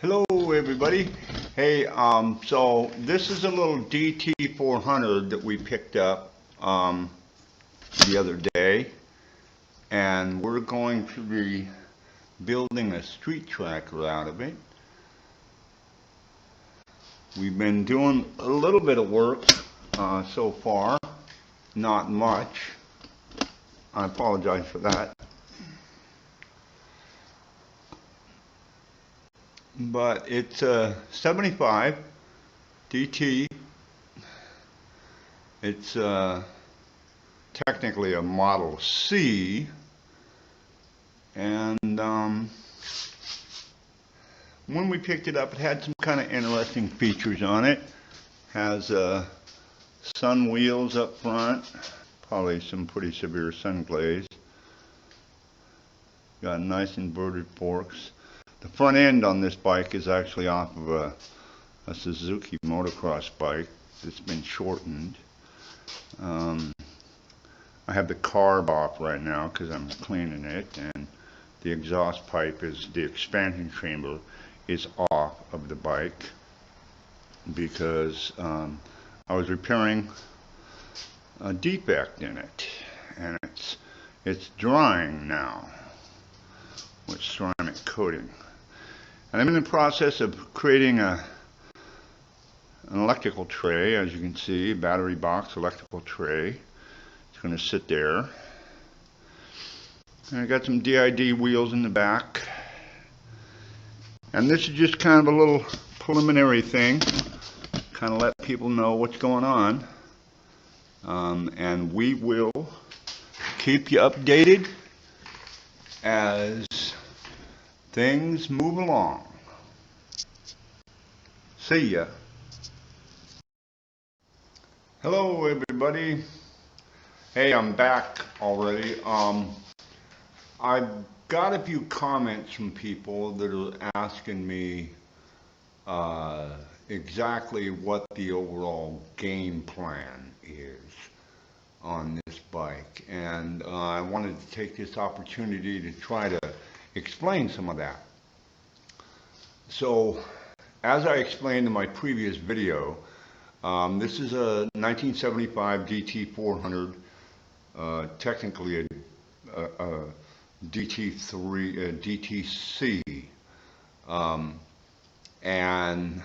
Hello everybody. Hey, so this is a little DT400 that we picked up the other day, and we're going to be building a street tracker out of it. We've been doing a little bit of work so far, not much. I apologize for that. But it's a 75 DT. It's technically a Model C, and when we picked it up, it had some kind of interesting features on it. Has sun wheels up front, probably some pretty severe sun glaze. Got nice inverted forks. The front end on this bike is actually off of a Suzuki motocross bike that's been shortened. I have the carb off right now because I'm cleaning it, and the exhaust pipe the expansion chamber is off of the bike because I was repairing a defect in it, and it's drying now with ceramic coating. And I'm in the process of creating an electrical tray, as you can see, battery box electrical tray. It's going to sit there. And I got some DID wheels in the back. And this is just kind of a little preliminary thing, kind of let people know what's going on. And we will keep you updated as things move along. See ya. Hello everybody. Hey, I'm back already. I've got a few comments from people that are asking me exactly what the overall game plan is on this bike, and I wanted to take this opportunity to try to explain some of that. So, as I explained in my previous video, this is a 1975 DT400, technically a DTC, and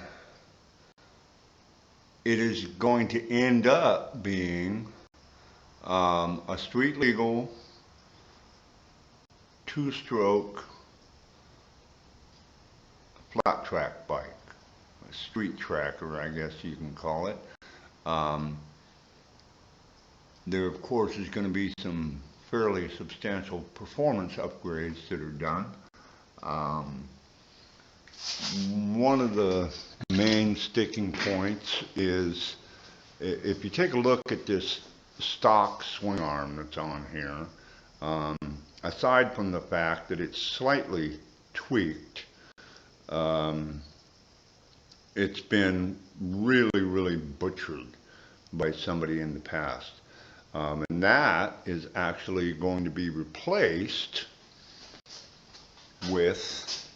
it is going to end up being a street legal two-stroke flat track bike, a street tracker, I guess you can call it. There, of course, is going to be some fairly substantial performance upgrades that are done. One of the main sticking points is, if you take a look at this stock swing arm that's on here, aside from the fact that it's slightly tweaked, it's been really butchered by somebody in the past. And that is actually going to be replaced with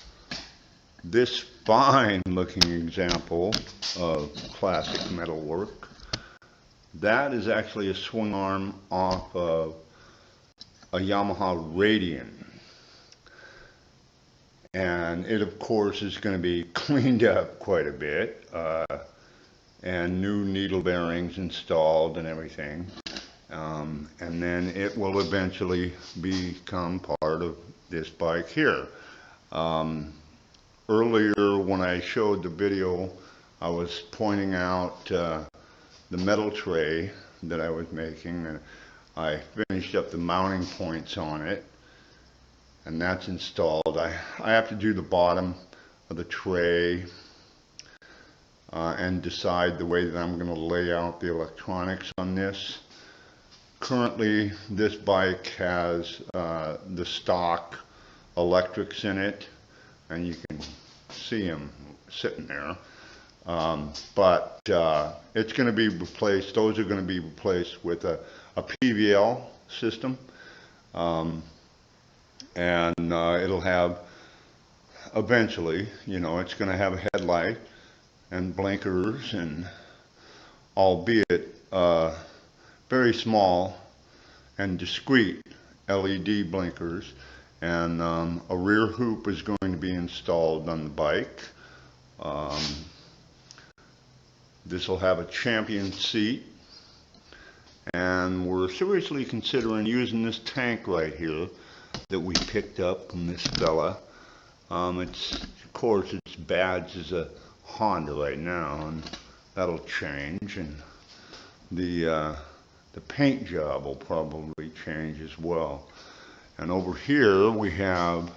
this fine looking example of classic metal work. That is actually a swing arm off of a Yamaha Radian. And it, of course, is going to be cleaned up quite a bit, and new needle bearings installed and everything. And then it will eventually become part of this bike here. Earlier, when I showed the video, I was pointing out the metal tray that I was making, and I finished up the mounting points on it, and that's installed. I have to do the bottom of the tray and decide the way that I'm going to lay out the electronics on this. Currently, this bike has the stock electrics in it, and you can see them sitting there. But it's going to be replaced. Those are going to be replaced with a PVL system, and it'll have eventually, you know, it's going to have a headlight and blinkers, and albeit very small and discreet LED blinkers, and a rear hoop is going to be installed on the bike. This will have a champion seat, and we're seriously considering using this tank right here that we picked up from this fella. Of course, its badge is a Honda right now, and that'll change, and the paint job will probably change as well. And over here we have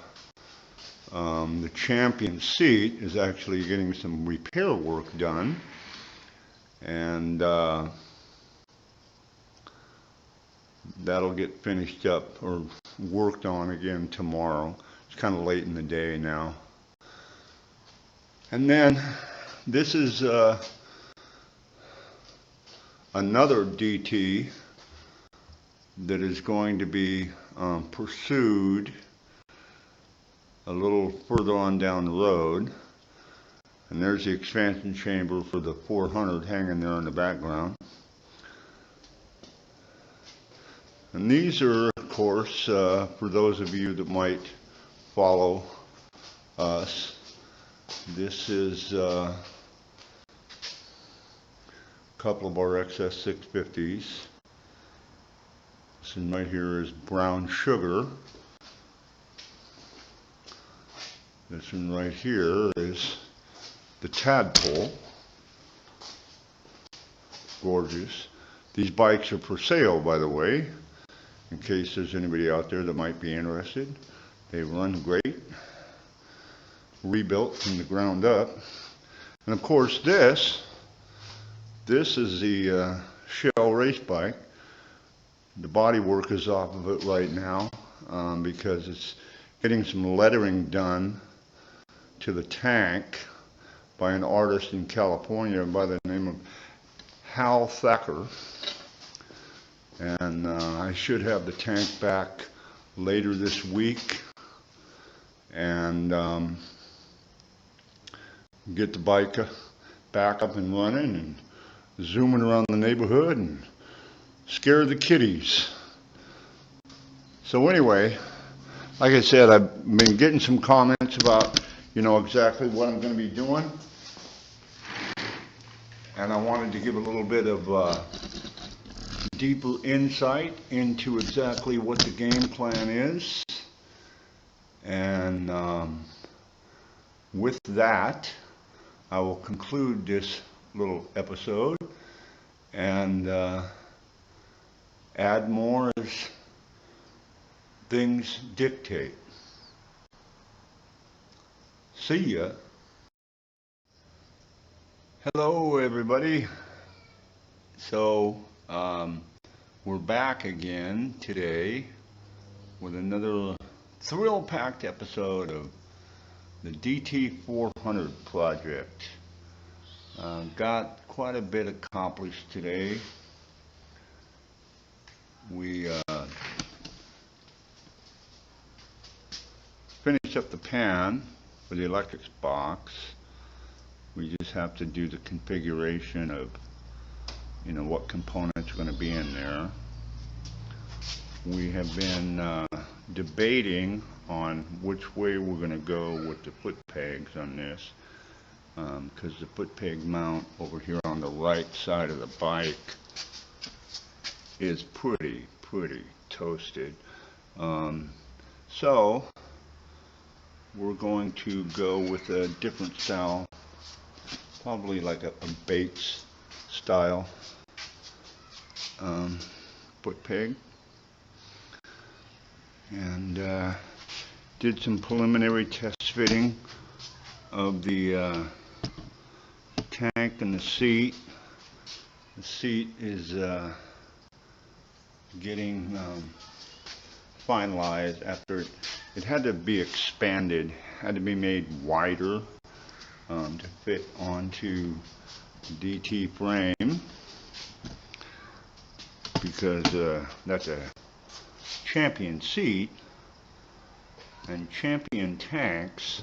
the champion seat is actually getting some repair work done, and that'll get finished up or worked on again tomorrow. It's kind of late in the day now. And then this is another DT that is going to be pursued a little further on down the road. And there's the expansion chamber for the 400 hanging there in the background. And these are, of course, for those of you that might follow us, this is a couple of our XS 650s. This one right here is brown sugar. This one right here is the tadpole. Gorgeous. These bikes are for sale, by the way, in case there's anybody out there that might be interested. They run great, rebuilt from the ground up. And of course this is the Shell race bike. The body work is off of it right now because it's getting some lettering done to the tank by an artist in California by the name of Hal Thacker. And I should have the tank back later this week, and get the bike back up and running and zooming around the neighborhood and scare the kitties. So anyway, like I said, I've been getting some comments about, you know, exactly what I'm going to be doing, and I wanted to give a little bit of deeper insight into exactly what the game plan is. And with that, I will conclude this little episode and add more as things dictate. See ya. Hello everybody. So we're back again today with another thrill-packed episode of the DT400 project. Got quite a bit accomplished today. We finished up the pan for the electrics box. We just have to do the configuration of, you know, what components are going to be in there. We have been debating on which way we're going to go with the foot pegs on this, because the foot peg mount over here on the right side of the bike is pretty toasted. So we're going to go with a different style, probably like a Bates style foot peg, and did some preliminary test fitting of the tank and the seat. The seat is getting finalized after it had to be expanded, had to be made wider to fit onto the DT frame, because that's a champion seat, and champion tanks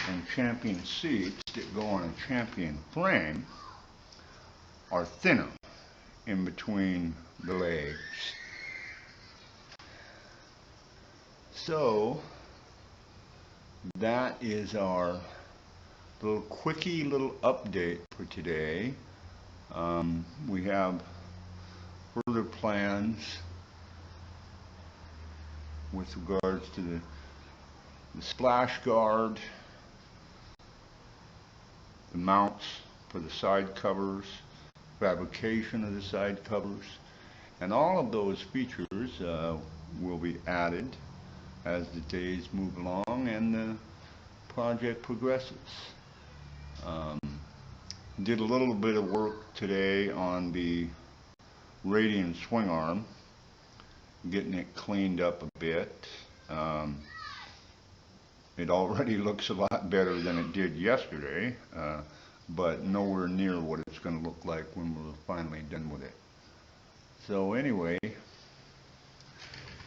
and Champion seats that go on a Champion frame are thinner in between the legs. So that is our little quickie little update for today. We have further plans with regards to the splash guard, the mounts for the side covers, fabrication of the side covers, and all of those features will be added as the days move along and the project progresses. Did a little bit of work today on the radian swing arm, getting it cleaned up a bit. It already looks a lot better than it did yesterday, but nowhere near what it's going to look like when we're finally done with it. So anyway,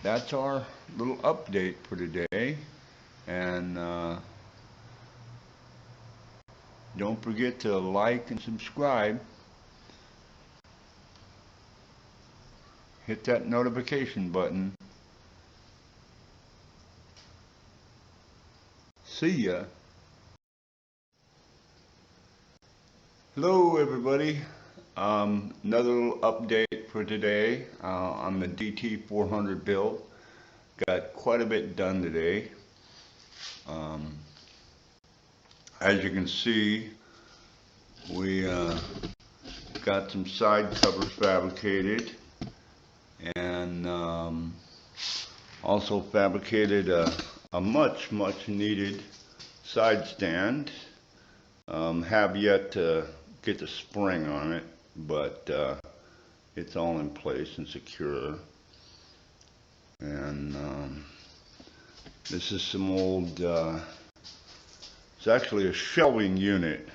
that's our little update for today, and don't forget to like and subscribe. Hit that notification button. See ya. Hello everybody. Another little update for today on the DT400 build. Got quite a bit done today. As you can see, we got some side covers fabricated, and also fabricated a much needed side stand. Have yet to get the spring on it, but it's all in place and secure. And this is some old, it's actually a shelving unit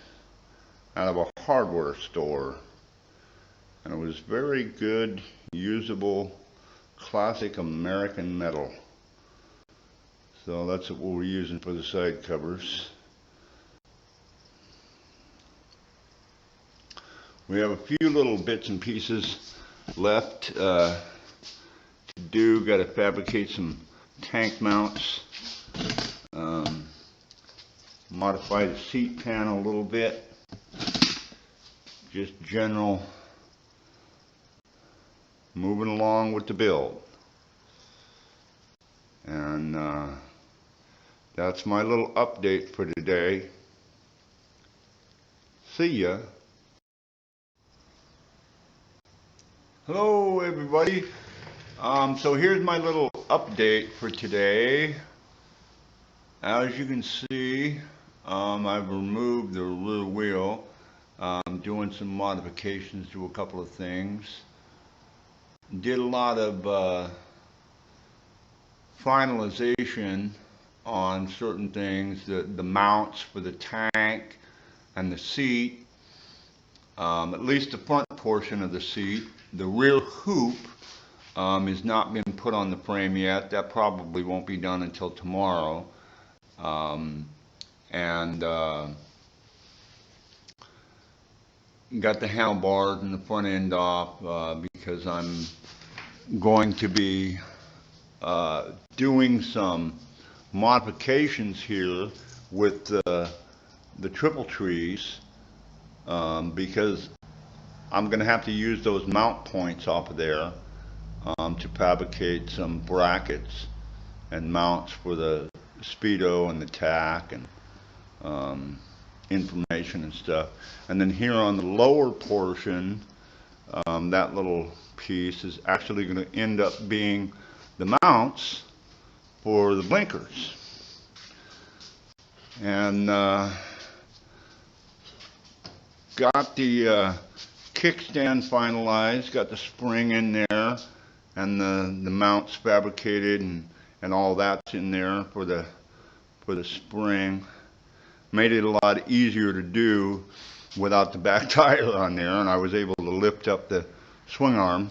out of a hardware store, and it was very good, usable, classic American metal. So that's what we're using for the side covers. We have a few little bits and pieces left to do. Got to fabricate some tank mounts, modify the seat panel a little bit, just general moving along with the build. And that's my little update for today. See ya. Hello everybody. So here's my little update for today. As you can see, I've removed the rear wheel. I'm doing some modifications to a couple of things. Did a lot of finalization on certain things, the mounts for the tank and the seat, at least the front portion of the seat. The rear hoop has not been put on the frame yet. That probably won't be done until tomorrow. Got the handlebars and the front end off because I'm going to be doing some modifications here with the triple trees, because I'm going to have to use those mount points off of there to fabricate some brackets and mounts for the speedo and the tack and information and stuff. And then here on the lower portion, that little piece is actually going to end up being the mounts for the blinkers. And got the kickstand finalized, got the spring in there, and the mounts fabricated, and all that's in there for the spring. Made it a lot easier to do without the back tire on there, and I was able to lift up the swing arm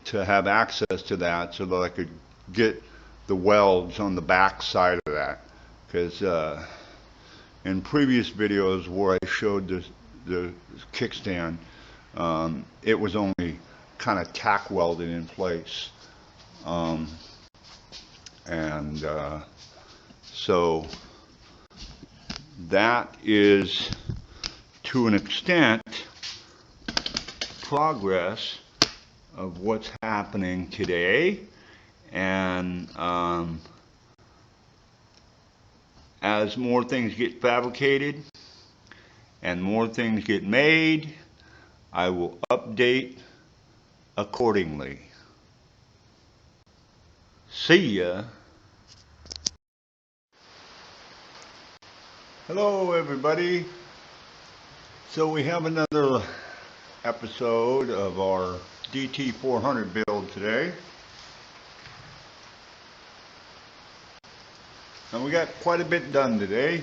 to have access to that so that I could get the welds on the back side of that, because in previous videos where I showed the kickstand, it was only kind of tack welded in place. So that is, to an extent, progress of what's happening today. And as more things get fabricated and more things get made, I will update accordingly. See ya. Hello everybody. So we have another episode of our DT400 build today. And we got quite a bit done today.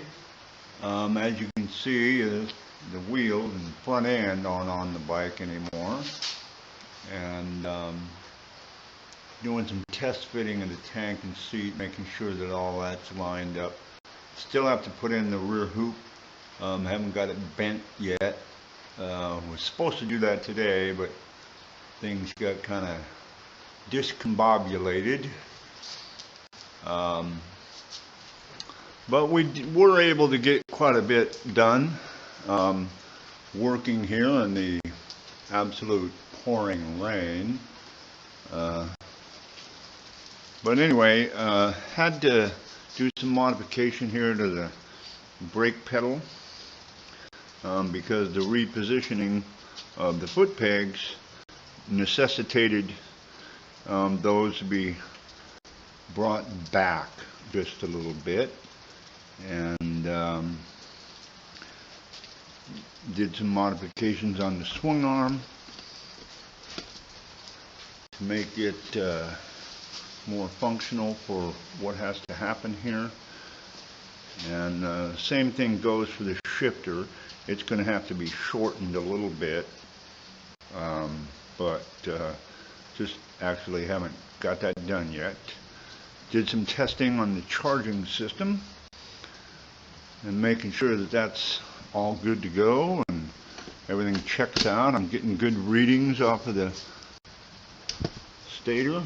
As you can see, the wheels and front end aren't on the bike anymore. And doing some test fitting of the tank and seat, making sure that all that's lined up. Still have to put in the rear hoop. Haven't got it bent yet. Was supposed to do that today, but things got kind of discombobulated. But we were able to get quite a bit done, working here in the absolute pouring rain. But anyway, had to do some modification here to the brake pedal, because the repositioning of the foot pegs necessitated those to be brought back just a little bit. And did some modifications on the swing arm to make it more functional for what has to happen here. And same thing goes for the shifter. It's going to have to be shortened a little bit, but just actually haven't got that done yet. Did some testing on the charging system and making sure that that's all good to go and everything checks out. I'm getting good readings off of the stator.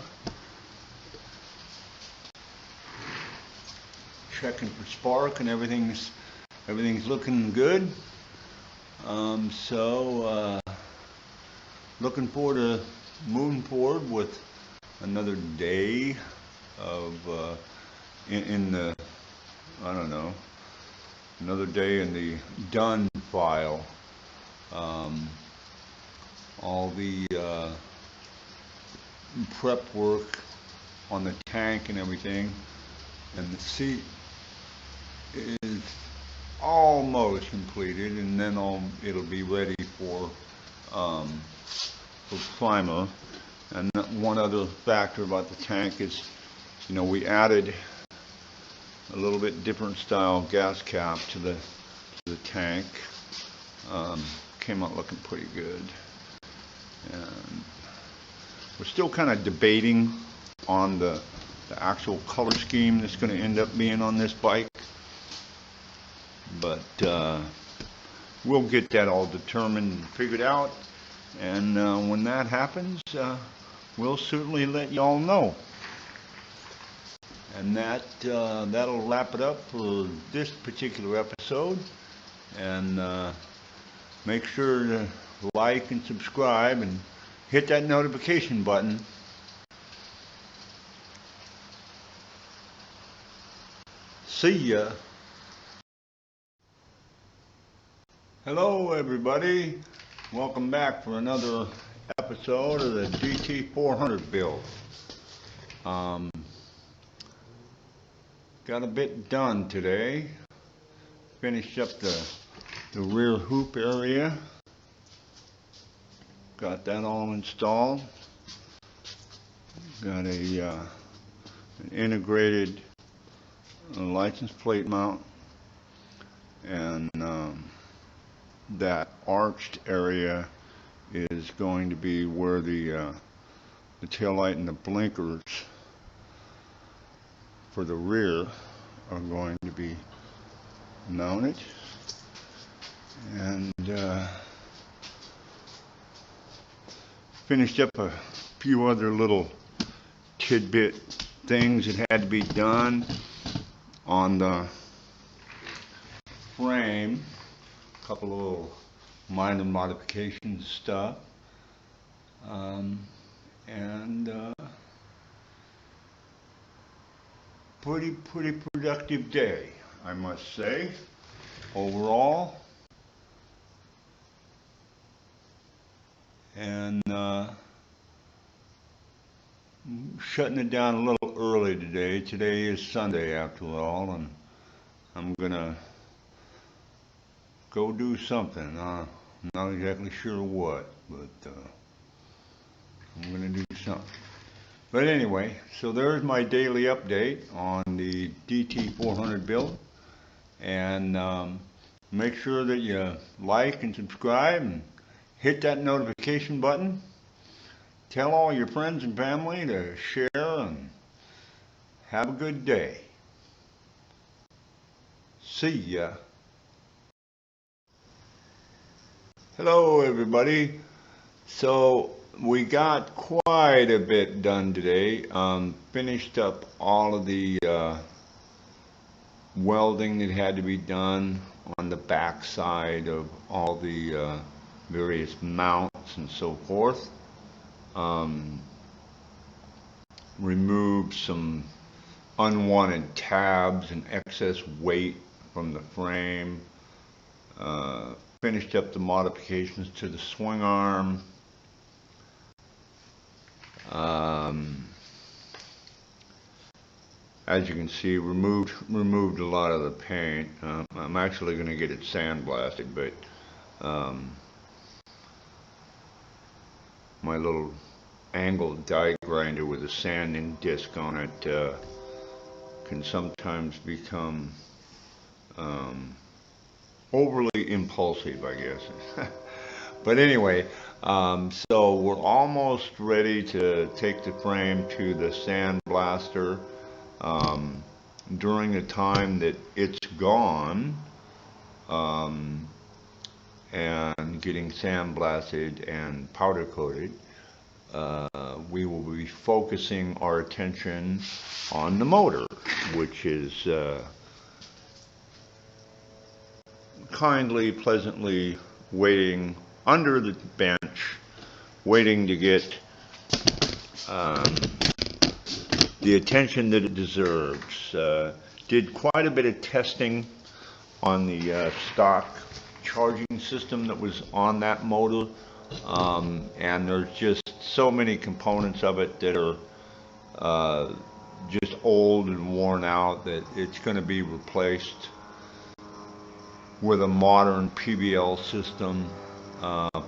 Checking for spark and everything's looking good. So looking forward to moving forward with another day of in the, I don't know, another day in the done file. All the prep work on the tank and everything, and the seat is almost completed, and then it'll be ready for primer. And one other factor about the tank is, you know, we added a little bit different style gas cap to the tank. Came out looking pretty good, and we're still kind of debating on the actual color scheme that's going to end up being on this bike, but we'll get that all determined and figured out, and when that happens, we'll certainly let y'all know. And that'll wrap it up for this particular episode. And make sure to like and subscribe and hit that notification button. See ya. Hello everybody. Welcome back for another episode of the DT400 build. Got a bit done today. Finished up the rear hoop area. Got that all installed. Got an integrated license plate mount, and that arched area is going to be where the tail light and the blinkers for the rear are going to be mount it, and finished up a few other little tidbit things that had to be done on the frame. A couple of little minor modifications stuff, and pretty productive day, I must say, overall. And shutting it down a little early today. Today is Sunday after all, and I'm gonna go do something. I'm not exactly sure what, but I'm gonna do something. But anyway, so there's my daily update on the DT400 build, and make sure that you like and subscribe and hit that notification button. Tell all your friends and family to share, and have a good day. See ya. Hello everybody. So we got quite a bit done today. Finished up all of the welding that had to be done on the back side of all the various mounts and so forth. Removed some unwanted tabs and excess weight from the frame. Finished up the modifications to the swing arm. As you can see, removed a lot of the paint. I'm actually going to get it sandblasted, but my little angled die grinder with a sanding disc on it can sometimes become overly impulsive, I guess. But anyway, so we're almost ready to take the frame to the sandblaster. During the time that it's gone and getting sandblasted and powder coated, we will be focusing our attention on the motor, which is kindly, pleasantly waiting under the bench, waiting to get the attention that it deserves. Did quite a bit of testing on the stock charging system that was on that motor, and there's just so many components of it that are just old and worn out that it's going to be replaced with a modern PVL system,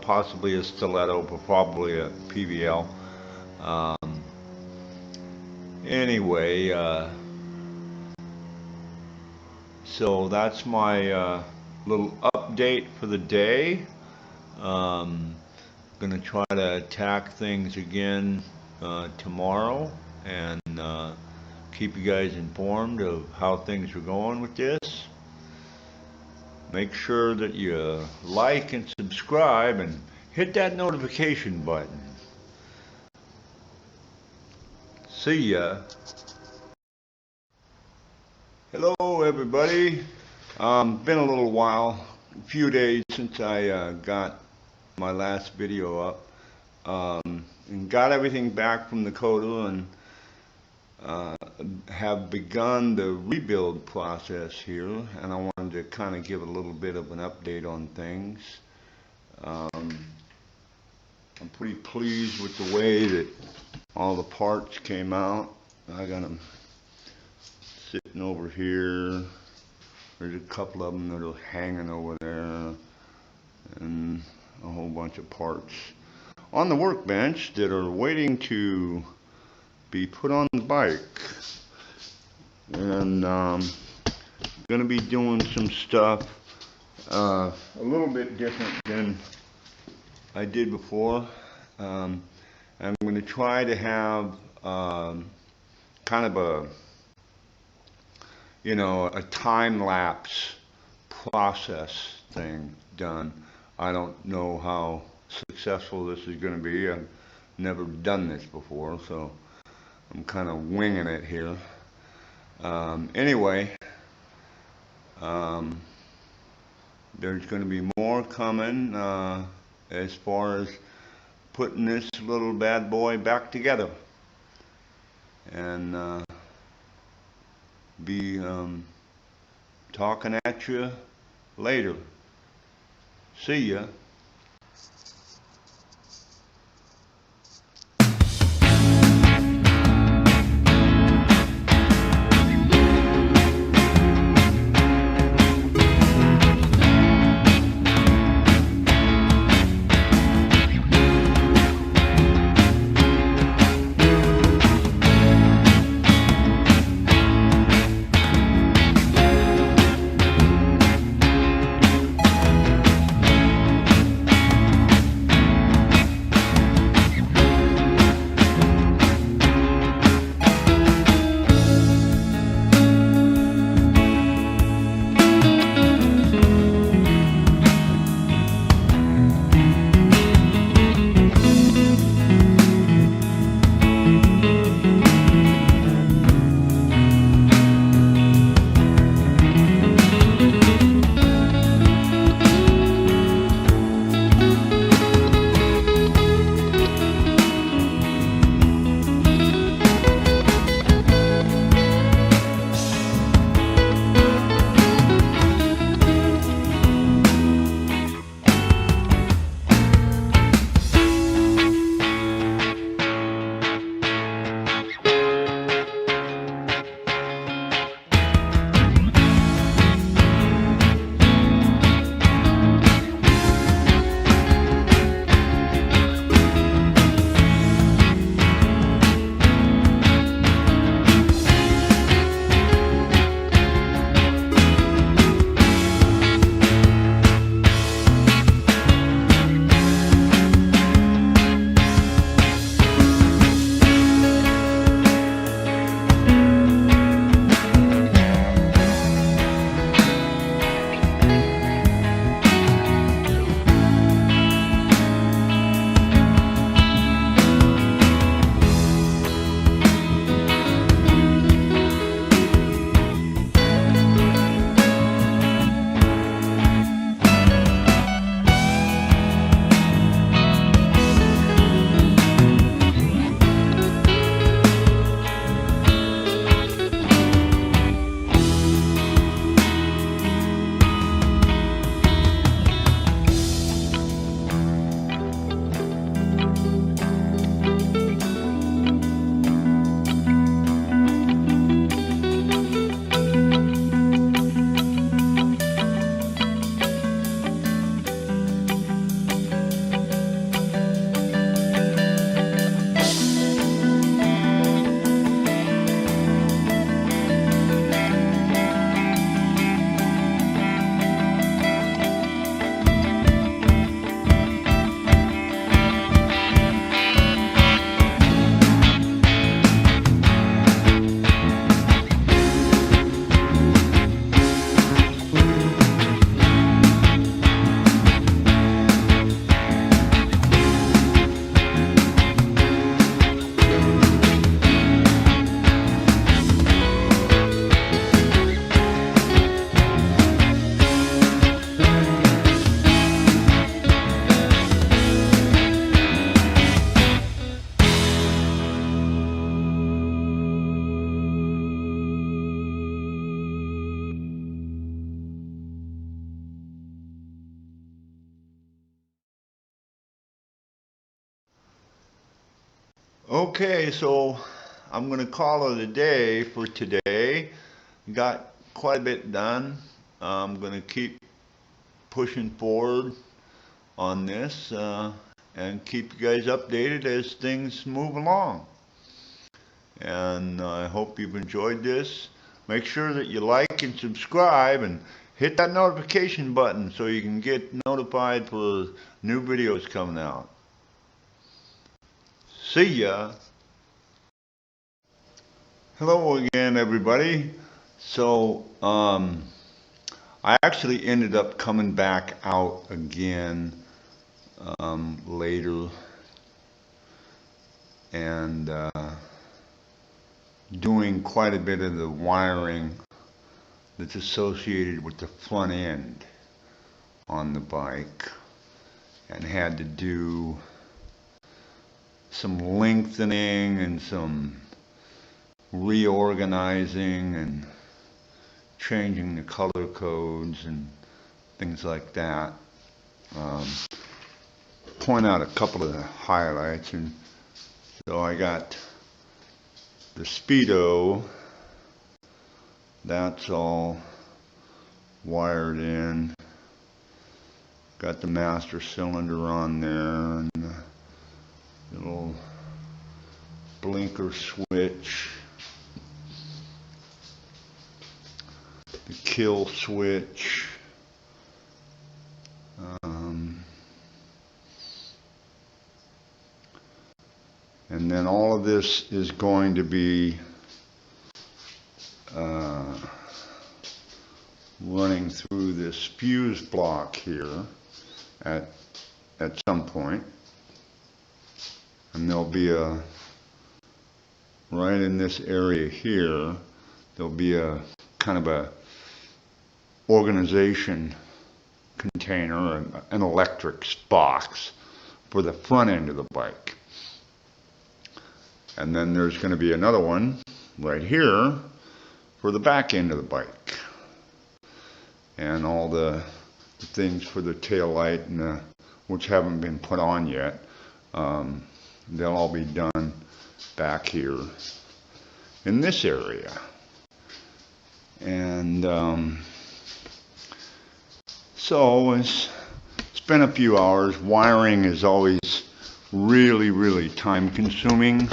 possibly a stiletto, but probably a PVL. Anyway, so that's my little update for the day. Gonna try to attack things again tomorrow, and keep you guys informed of how things are going with this. Make sure that you like and subscribe and hit that notification button. See ya. Hello everybody. Been a little while, a few days since I got my last video up, and got everything back from the coda, and have begun the rebuild process here, and I wanted to kind of give a little bit of an update on things. I'm pretty pleased with the way that all the parts came out. I got them sitting over here. There's a couple of them that are hanging over there, and a whole bunch of parts on the workbench that are waiting to be put on the bike. And going to be doing some stuff a little bit different than I did before. I'm going to try to have kind of a, a time lapse process thing done. I don't know how successful this is going to be. I've never done this before, so I'm kind of winging it here. Anyway, there's going to be more coming as far as putting this little bad boy back together, and be talking at you later. See ya. Okay, so I'm going to call it a day for today. Got quite a bit done. I'm going to keep pushing forward on this and keep you guys updated as things move along. And I hope you've enjoyed this. Make sure that you like and subscribe and hit that notification button so you can get notified for new videos coming out. See ya. Hello again, everybody. So I actually ended up coming back out again later and doing quite a bit of the wiring that's associated with the front end on the bike, and had to do some lengthening and some reorganizing and changing the color codes and things like that. Point out a couple of the highlights. And so I got the Speedo, that's all wired in. Got the master cylinder on there, and the little blinker switch, the kill switch, and then all of this is going to be running through this fuse block here at some point. And there'll be a, right in this area here, there'll be a kind of a organization container, an electrics box for the front end of the bike. And then there's going to be another one right here for the back end of the bike. And all the things for the tail light, and which haven't been put on yet. They'll all be done back here in this area. And so it's been a few hours. Wiring is always really time consuming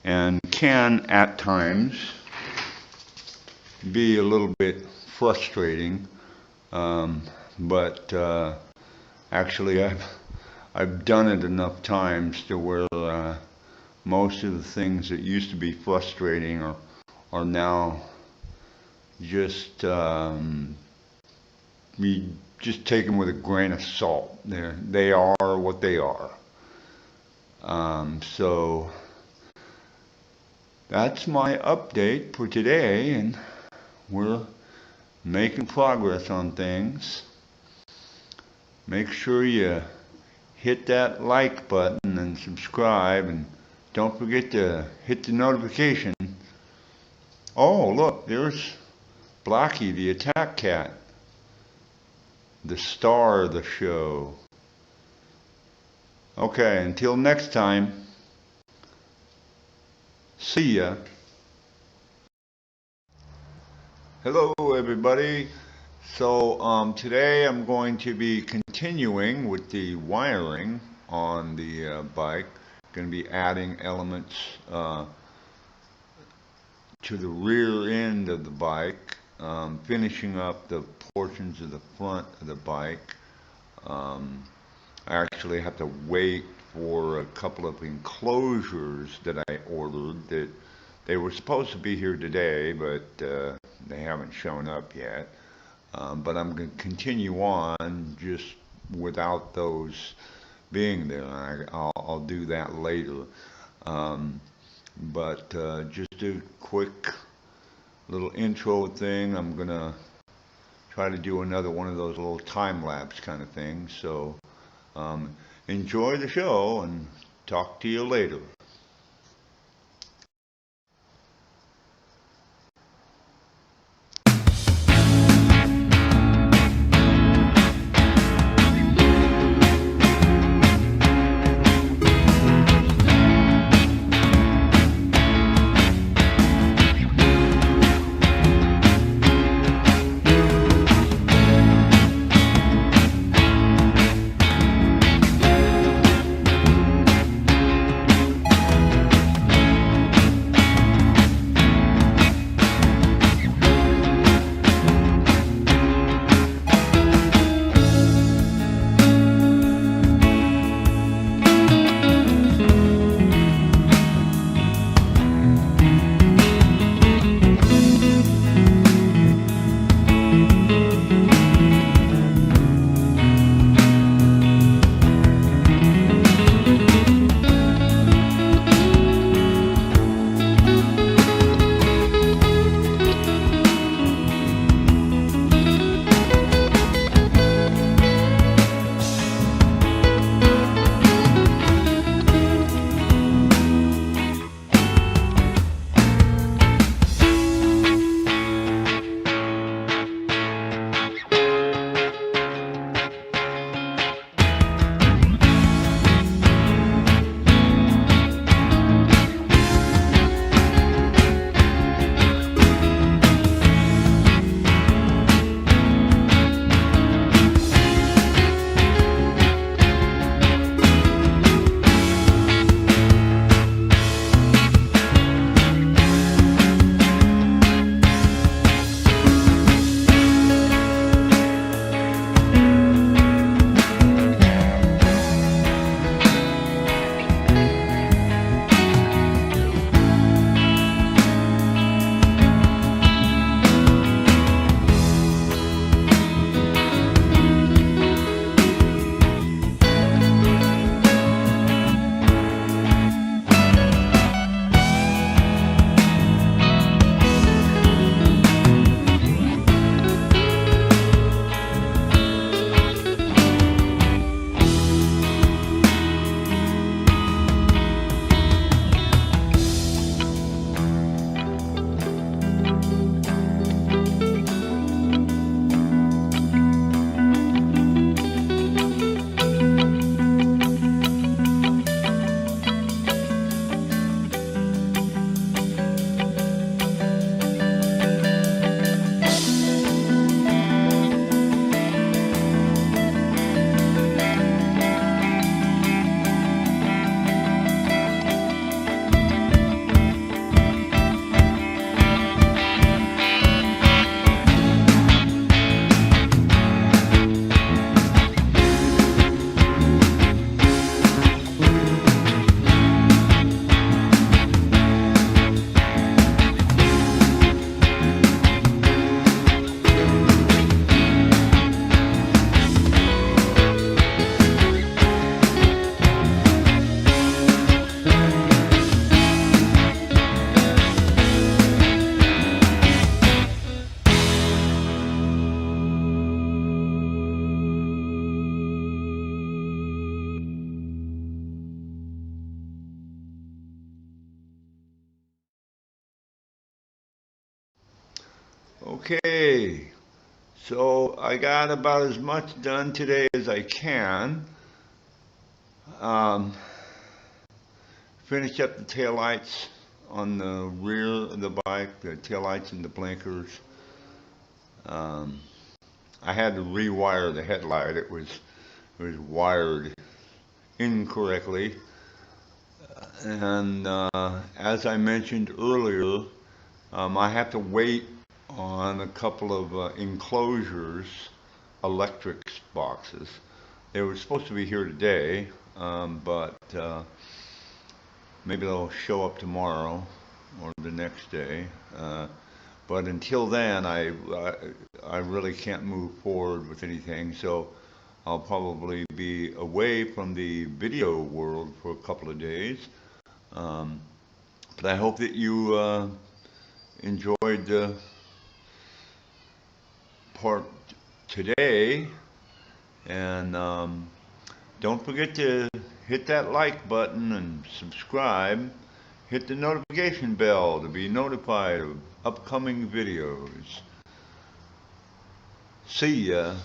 and can at times be a little bit frustrating, but actually I've done it enough times to where most of the things that used to be frustrating are now just we just take them with a grain of salt. They are what they are. So that's my update for today, and we're making progress on things. Make sure you hit that like button and subscribe, and don't forget to hit the notification. Oh, look, there's Blackie, the attack cat, the star of the show. Okay, until next time, see ya. Hello everybody. So today I'm going to be continuing with the wiring on the bike. Going to be adding elements to the rear end of the bike, finishing up the portions of the front of the bike. I actually have to wait for a couple of enclosures that I ordered. That they were supposed to be here today, but they haven't shown up yet. But I'm going to continue on just without those being there. I'll do that later. But just a quick little intro thing. I'm going to try to do another one of those little time-lapse kind of things. So enjoy the show, and talk to you later. Okay, so I got about as much done today as I can. Um, Finished up the taillights on the rear of the bike, the taillights and the blinkers. I had to rewire the headlight. It was wired incorrectly. And as I mentioned earlier, I have to wait on a couple of enclosures, electrics boxes. They were supposed to be here today, but maybe they'll show up tomorrow or the next day. But until then, I really can't move forward with anything, so I'll probably be away from the video world for a couple of days. But I hope that you enjoyed the part today, and don't forget to hit that like button and subscribe. Hit the notification bell to be notified of upcoming videos. See ya.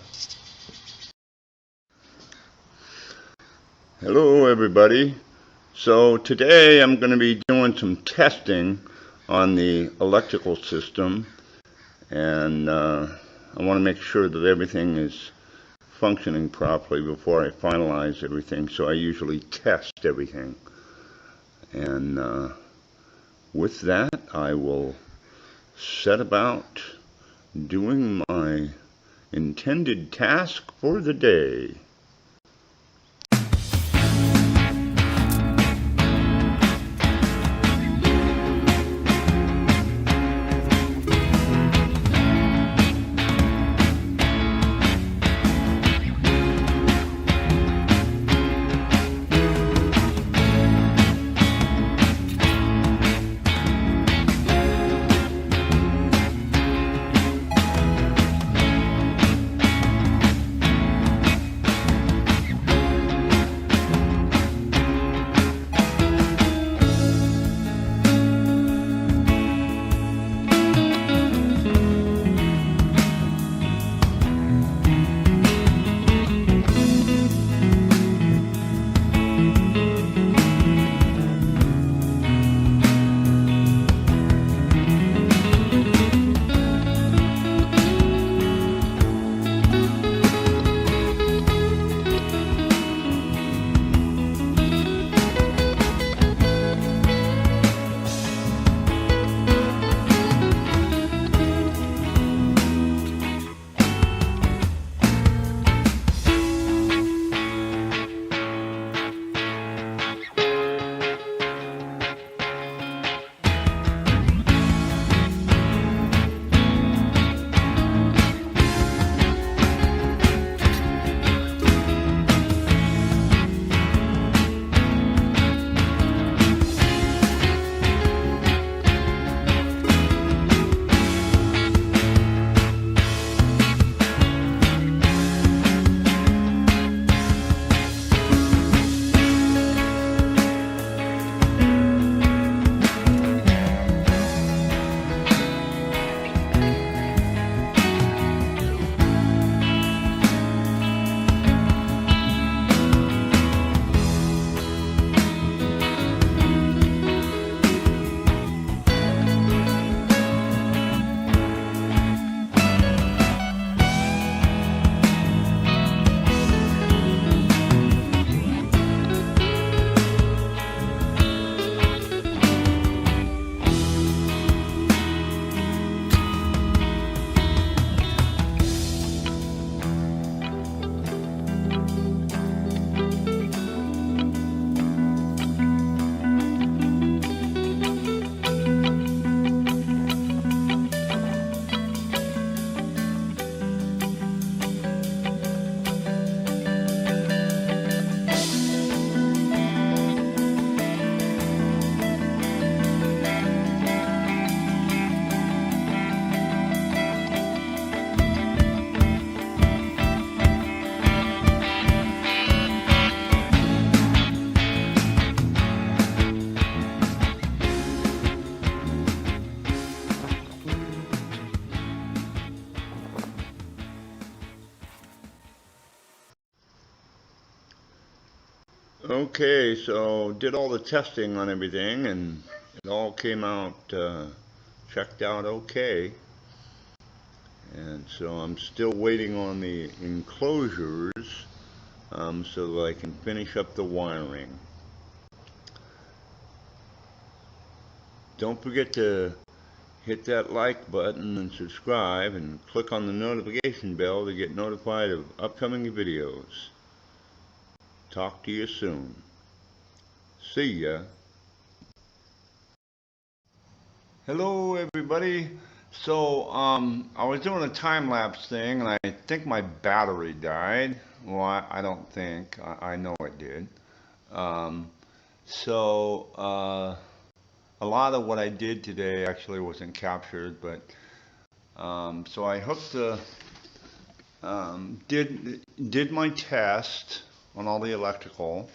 Hello everybody. So today I'm going to be doing some testing on the electrical system, and I want to make sure that everything is functioning properly before I finalize everything, so I usually test everything. And with that, I will set about doing my intended task for the day. Okay, so did all the testing on everything and it all came out, checked out okay. And so I'm still waiting on the enclosures so that I can finish up the wiring. Don't forget to hit that like button and subscribe and click on the notification bell to get notified of upcoming videos. Talk to you soon. See ya. Hello everybody. So I was doing a time-lapse thing and I think my battery died. Well, I don't think. I know it did. Um, a lot of what I did today actually wasn't captured, but so I hooked the did my test on all the electrical,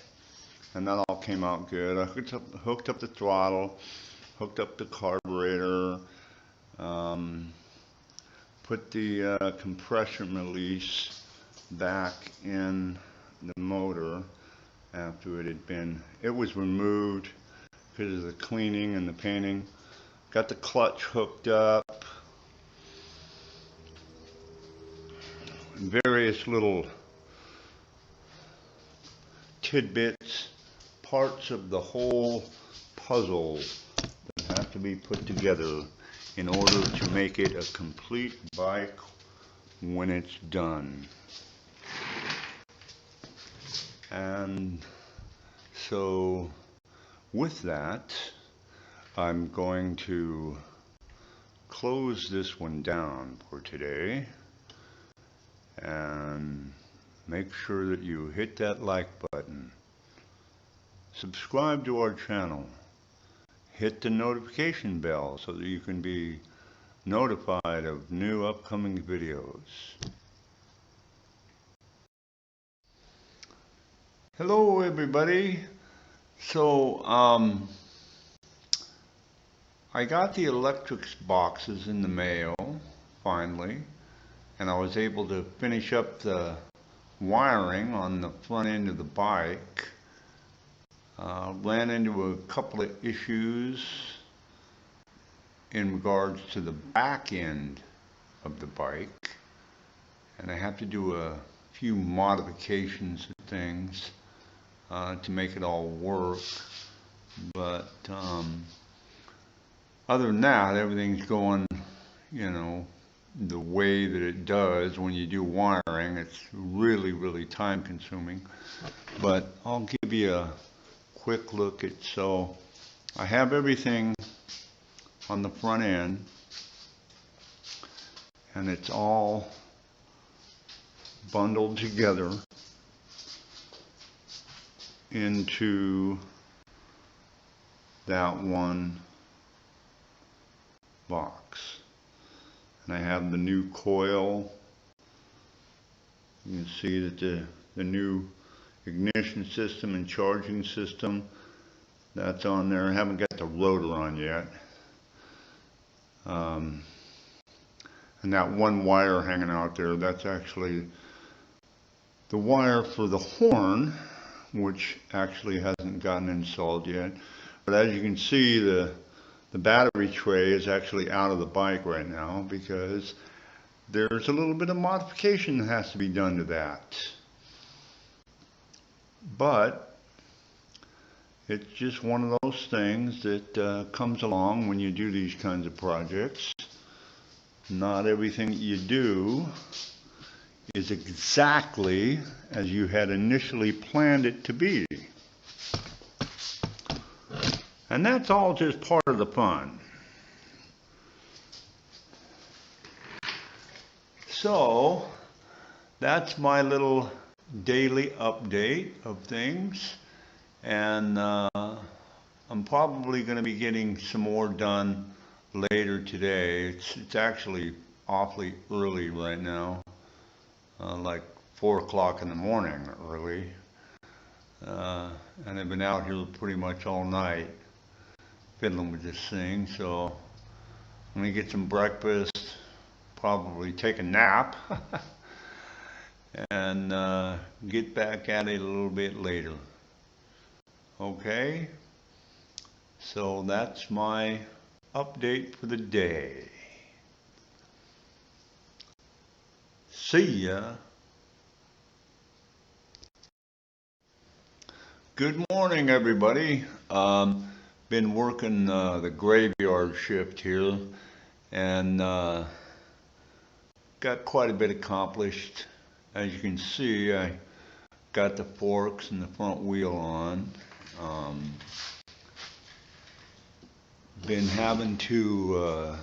and that all came out good. I hooked up the throttle, hooked up the carburetor, put the compression release back in the motor after it was removed because of the cleaning and the painting. Got the clutch hooked up, various little tidbits, parts of the whole puzzle that have to be put together in order to make it a complete bike when it's done. And so with that, I'm going to close this one down for today and make sure that you hit that like button, subscribe to our channel, hit the notification bell so that you can be notified of new upcoming videos. Hello everybody. So I got the electrics boxes in the mail finally, and I was able to finish up the wiring on the front end of the bike. Ran into a couple of issues in regards to the back end of the bike, and I have to do a few modifications and things to make it all work. But other than that, everything's going, the way that it does when you do wiring. It's really time consuming, but I'll give you a quick look at. So I have everything on the front end and it's all bundled together into that one box. And I have the new coil. You can see that the new ignition system and charging system, that's on there. I haven't got the rotor on yet. And that one wire hanging out there, that's actually the wire for the horn, which actually hasn't gotten installed yet. But as you can see, the battery tray is actually out of the bike right now because there's a little bit of modification that has to be done to that. But it's just one of those things that comes along when you do these kinds of projects. Not everything that you do is exactly as you had initially planned it to be. And that's all just part of the fun. So that's my little daily update of things. And I'm probably going to be getting some more done later today. It's actually awfully early right now, like 4 o'clock in the morning early. And I've been out here pretty much all night fiddling with this thing, so I'm going to get some breakfast, probably take a nap, and get back at it a little bit later. Okay, so that's my update for the day. See ya. Good morning, everybody. Been working the graveyard shift here, and got quite a bit accomplished. As you can see, I got the forks and the front wheel on. Been having to,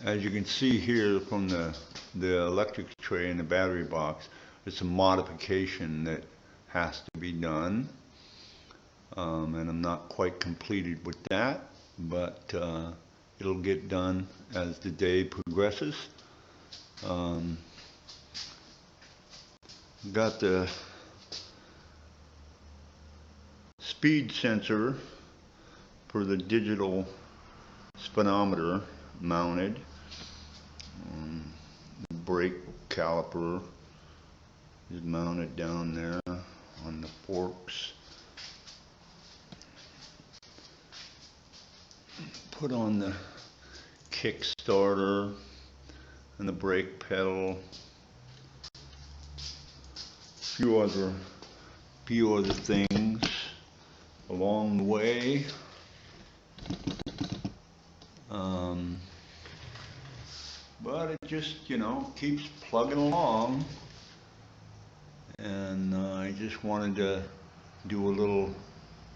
as you can see here from the electric tray and the battery box, it's a modification that has to be done. And I'm not quite completed with that, but it'll get done as the day progresses. Got the speed sensor for the digital speedometer mounted. The brake caliper is mounted down there on the forks. Put on the Kickstarter and the brake pedal. Few other things along the way. But it just, keeps plugging along. And I just wanted to do a little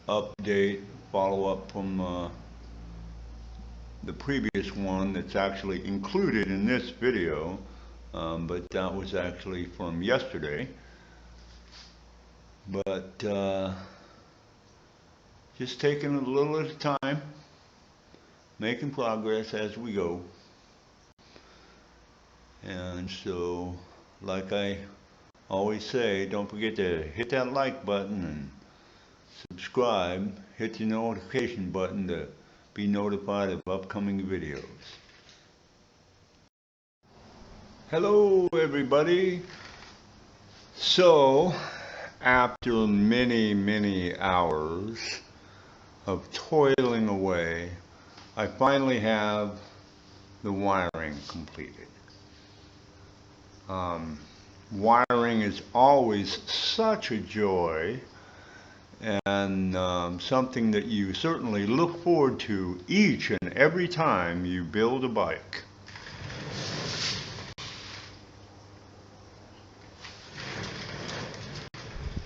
update, follow up from the previous one that's actually included in this video, but that was actually from yesterday. But just taking it a little at a time, making progress as we go. And so, like I always say, don't forget to hit that like button and subscribe, hit the notification button to be notified of upcoming videos. Hello everybody. So after many hours of toiling away, I finally have the wiring completed. Wiring is always such a joy, and something that you certainly look forward to each and every time you build a bike.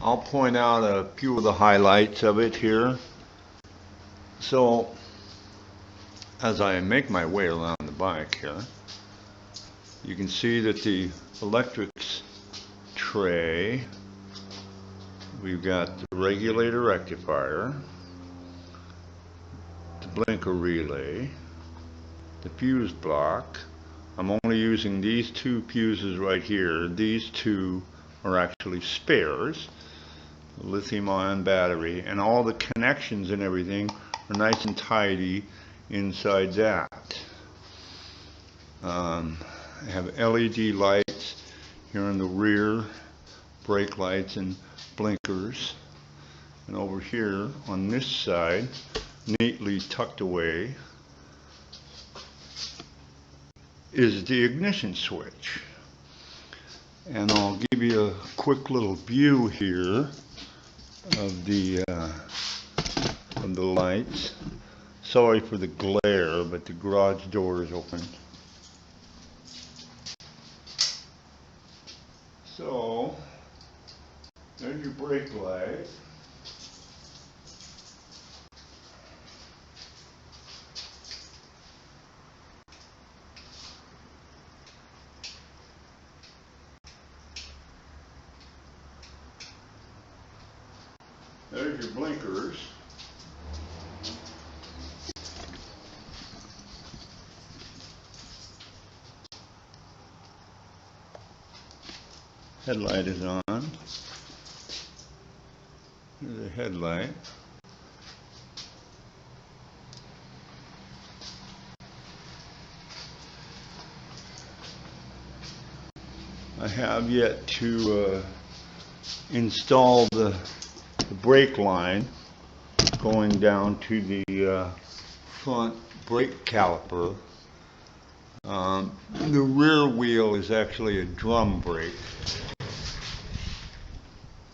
I'll point out a few of the highlights of it here. So, as I make my way around the bike here, you can see that the electrics tray, we've got the regulator rectifier, the blinker relay, the fuse block. I'm only using these two fuses right here. These two are actually spares. The lithium-ion battery, and all the connections and everything are nice and tidy inside that. I have LED lights here in the rear, brake lights and blinkers. And over here on this side, neatly tucked away, is the ignition switch. And I'll give you a quick little view here of the lights. Sorry for the glare, but the garage door is open. So, there's your brake light. There's your blinkers. Headlight is on. There's a headlight. I have yet to install the the brake line going down to the front brake caliper. The rear wheel is actually a drum brake.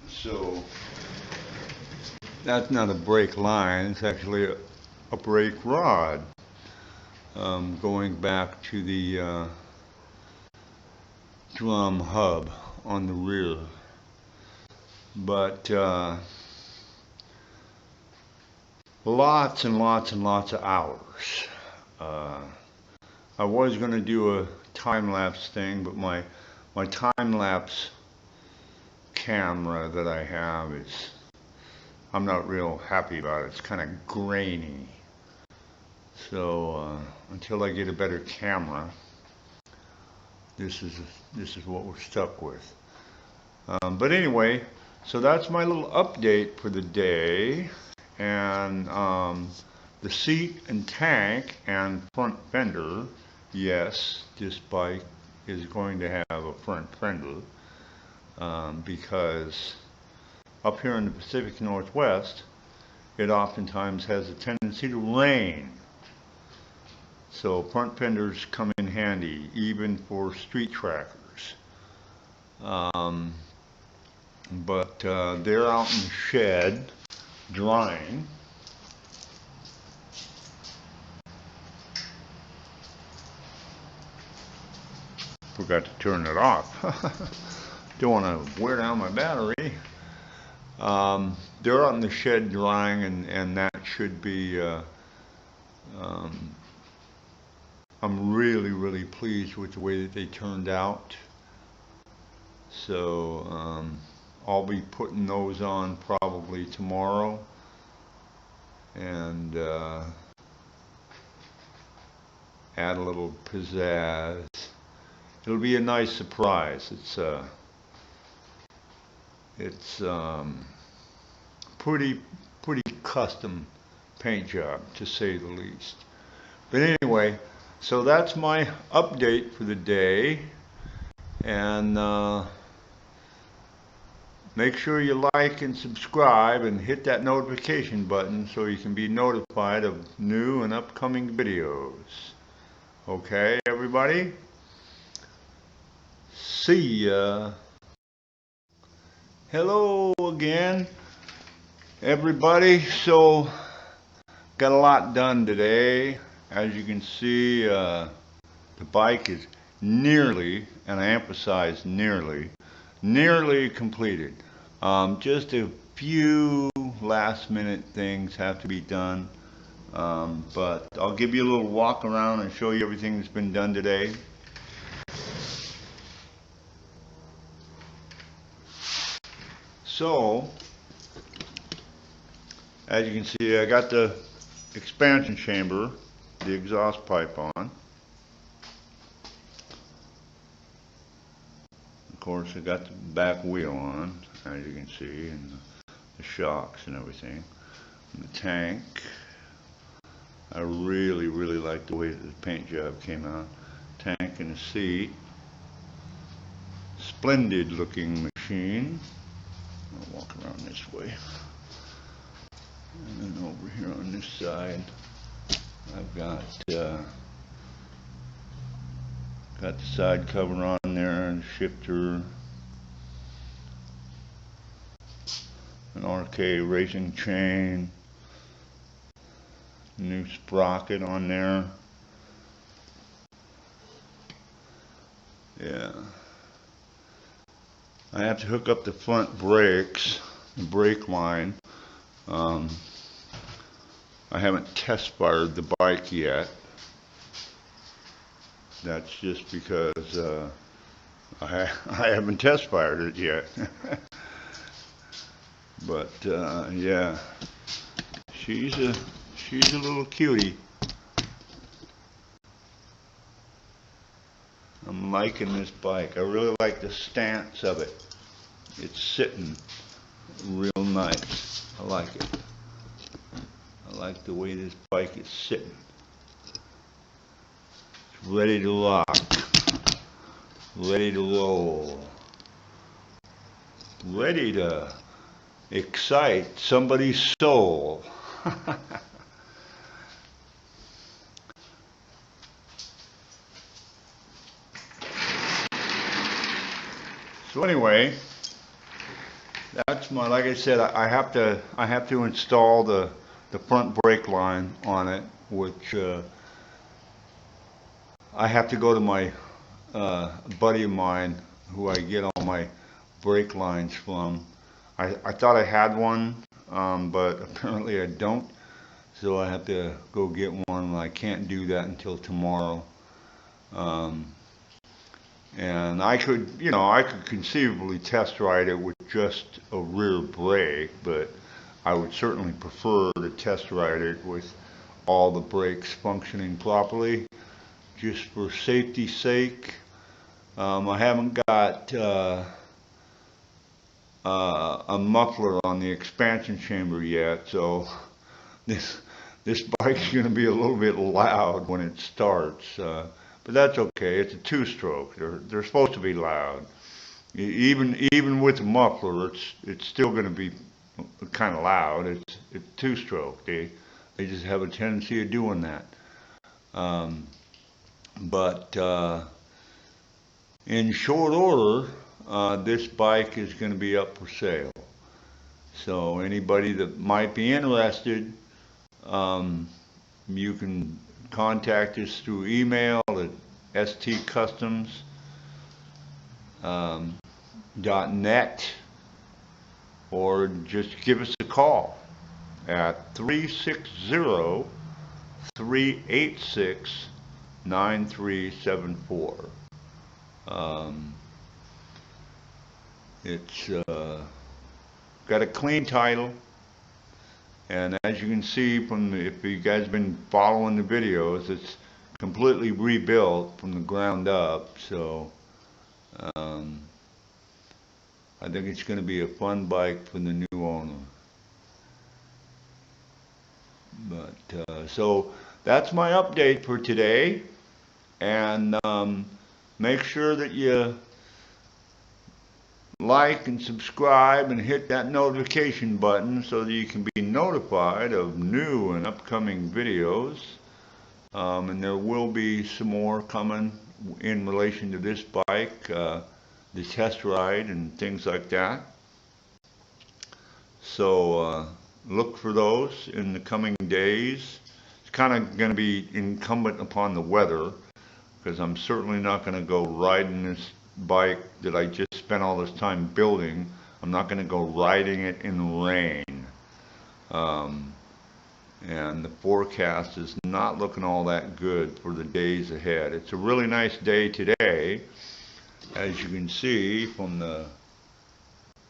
So that's not a brake line, it's actually a brake rod going back to the drum hub on the rear. But lots and lots and lots of hours. I was going to do a time-lapse thing, but my time-lapse camera that I have is, I'm not real happy about it. It's kind of grainy. So until I get a better camera, this is what we're stuck with. But anyway, so that's my little update for the day. And the seat and tank and front fender, yes, this bike is going to have a front fender because up here in the Pacific Northwest, it oftentimes has a tendency to rain. So front fenders come in handy, even for street trackers. But they're out in the shed drying. Forgot to turn it off. Don't want to wear down my battery. They're out in the shed drying, and that should be I'm really pleased with the way that they turned out. So I'll be putting those on probably tomorrow, and add a little pizzazz. It'll be a nice surprise. It's pretty custom paint job, to say the least. But anyway, so that's my update for the day, and make sure you like and subscribe and hit that notification button so you can be notified of new and upcoming videos. Okay, everybody? See ya. Hello again, everybody. So, got a lot done today. As you can see, the bike is nearly, and I emphasize nearly completed. Just a few last minute things have to be done, but I'll give you a little walk around and show you everything that's been done today. So, as you can see, I got the expansion chamber, the exhaust pipe on. Of course, I got the back wheel on, as you can see, and the shocks and everything. And the tank. I really like the way that the paint job came out. Tank and the seat. Splendid looking machine. I'll walk around this way. And then over here on this side, I've got the side cover on there, and shifter, an RK racing chain, new sprocket on there. Yeah. I have to hook up the front brakes, the brake line. I haven't test fired the bike yet. That's just because I haven't test fired it yet. But yeah, she's a little cutie. I'm liking this bike. I really like the stance of it. It's sitting real nice. I like it. I like the way this bike is sitting. It's ready to lock. Ready to roll. Ready to excite somebody's soul. So anyway, that's my, like I said, I have to install the front brake line on it, which I have to go to my buddy of mine who I get all my brake lines from. I thought I had one, but apparently I don't. So I have to go get one, and I can't do that until tomorrow. Um, and I could, I could conceivably test ride it with just a rear brake, but I would certainly prefer to test ride it with all the brakes functioning properly, just for safety's sake. I haven't got a muffler on the expansion chamber yet, so this bike's going to be a little bit loud when it starts. But that's okay. It's a two-stroke. They're supposed to be loud. Even with the muffler, it's still going to be kind of loud. It's two-stroke. They just have a tendency of doing that. But in short order, this bike is going to be up for sale. So anybody that might be interested, you can contact us through email at stcustoms.net, or just give us a call at 360-386-9374. It's got a clean title, and as you can see from if you guys have been following the videos, it's completely rebuilt from the ground up. So I think it's going to be a fun bike for the new owner. But so that's my update for today, and make sure that you like and subscribe and hit that notification button so that you can be notified of new and upcoming videos. And there will be some more coming in relation to this bike, the test ride and things like that. So look for those in the coming days. It's kind of going to be incumbent upon the weather, because I'm certainly not going to go riding this bike that I just spent all this time building. I'm not going to go riding it in the rain. And the forecast is not looking all that good for the days ahead. It's a really nice day today, as you can see from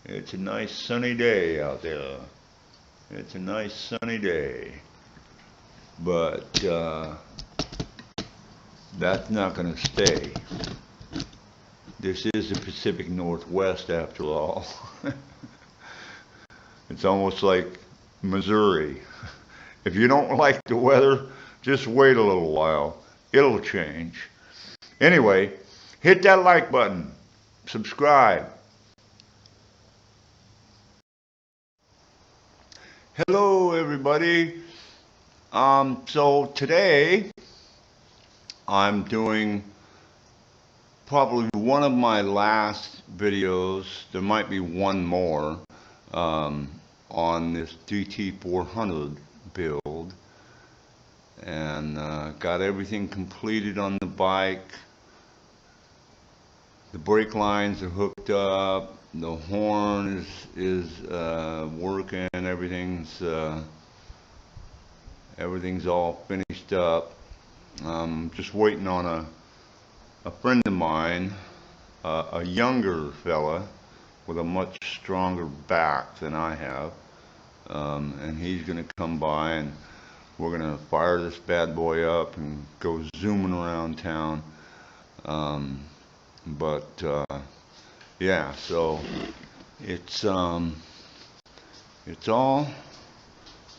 it's a nice sunny day out there. It's a nice sunny day. But that's not going to stay. This is the Pacific Northwest after all. It's almost like Missouri. If you don't like the weather, just wait a little while. It'll change. Anyway, hit that like button. Subscribe. Hello, everybody. So today I'm doing probably one of my last videos. There might be one more on this DT400 build, and got everything completed on the bike. The brake lines are hooked up, the horn is working, everything's all finished up. Just waiting on a friend of mine, a younger fella with a much stronger back than I have, and he's going to come by, and we're going to fire this bad boy up and go zooming around town. Yeah, so it's all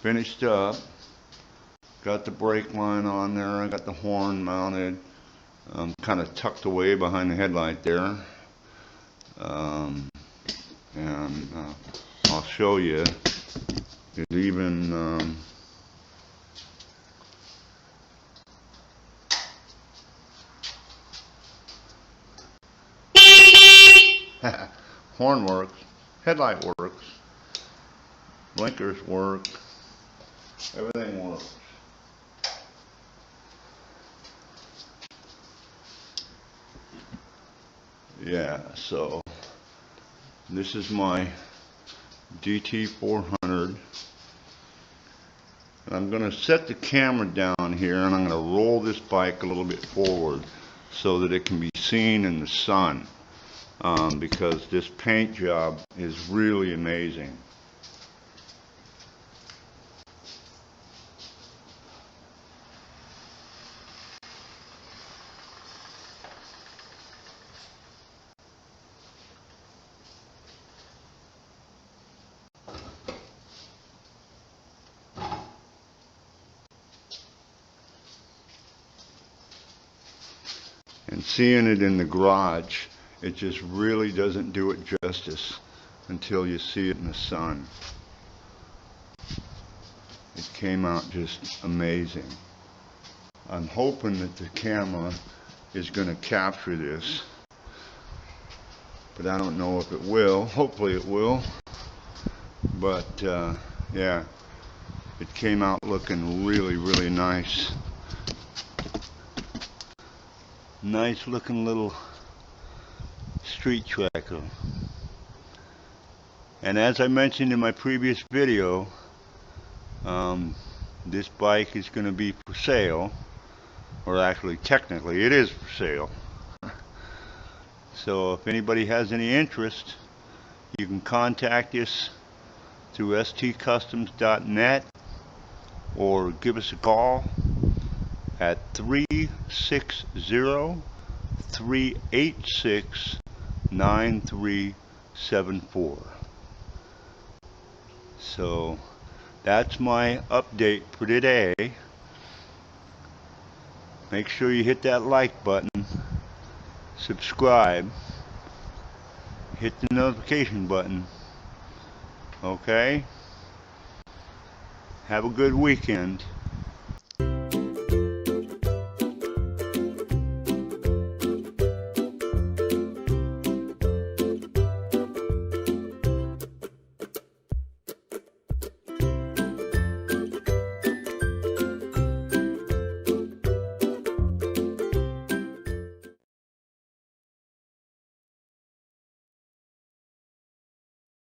finished up. Got the brake line on there. I got the horn mounted. Kind of tucked away behind the headlight there. And I'll show you. It even horn works, headlight works, blinkers work, everything works. Yeah, so this is my DT400, and I'm going to set the camera down here, and I'm going to roll this bike a little bit forward so that it can be seen in the sun, because this paint job is really amazing. And seeing it in the garage, it just really doesn't do it justice until you see it in the sun. It came out just amazing. I'm hoping that the camera is going to capture this, but I don't know if it will. Hopefully it will. But yeah, it came out looking really, really nice. Nice looking little street tracker. And as I mentioned in my previous video, this bike is going to be for sale, or actually technically it is for sale. So if anybody has any interest, you can contact us through stcustoms.net or give us a call at 360-386-9374. So that's my update for today. Make sure you hit that like button, subscribe, hit the notification button. Okay? Have a good weekend.